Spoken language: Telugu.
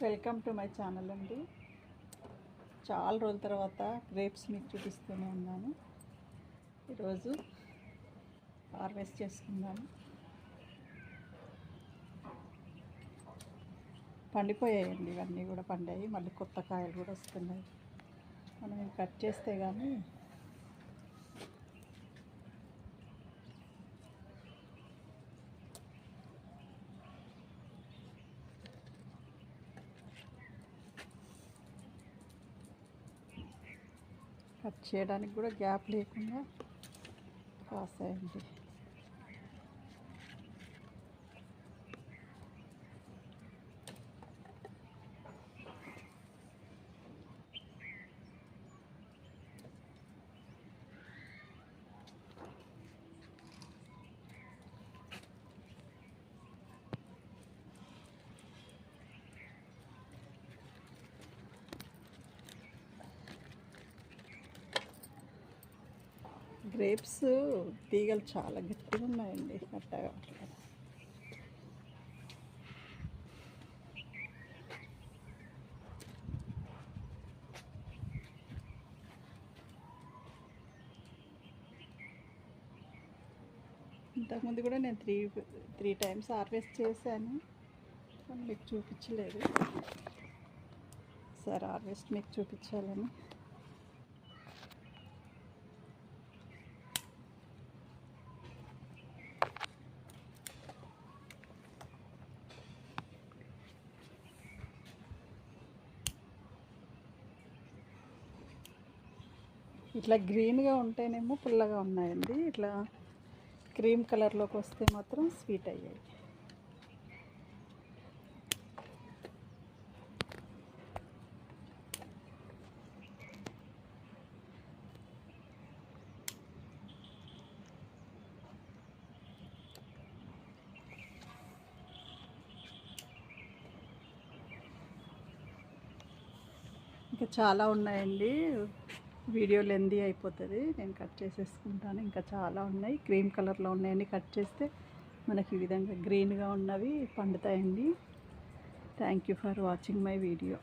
వెల్కమ్ టు మై ఛానల్ అండి. చాలా రోజుల తర్వాత గ్రేప్స్ మీకు చూపిస్తూనే ఉన్నాను. ఈరోజు హార్వెస్ట్ చేసుకున్నాను. పండిపోయాయండి, ఇవన్నీ కూడా పండాయి. మళ్ళీ కొత్త కాయలు కూడా వస్తున్నాయి. మనం ఇవి కట్ చేస్తే కానీ కట్ చేయడానికి కూడా గ్యాప్ లేకుండా కాసాయండి. గ్రేప్స్ తీగలు చాలా గట్టిగా ఉన్నాయండి. కట్టగా ఇంతకుముందు కూడా నేను త్రీ టైమ్స్ హార్వెస్ట్ చేశాను, కానీ మీకు చూపించలేదు. సార్ హార్వెస్ట్ మీకు చూపించాలని ఇట్లా గ్రీన్గా ఉంటేనేమో పుల్లగా ఉన్నాయండి. ఇట్లా క్రీమ్ కలర్లోకి వస్తే మాత్రం స్వీట్ అయ్యాయి. ఇంకా చాలా ఉన్నాయండి. వీడియో లెందీ అయిపోతుంది, నేను కట్ చేసేసుకుంటాను. ఇంకా చాలా ఉన్నాయి, క్రీమ్ కలర్లో ఉన్నాయండి. కట్ చేస్తే మనకి ఈ విధంగా గ్రీన్గా ఉన్నవి పండుతాయండి. Thank you for watching my video.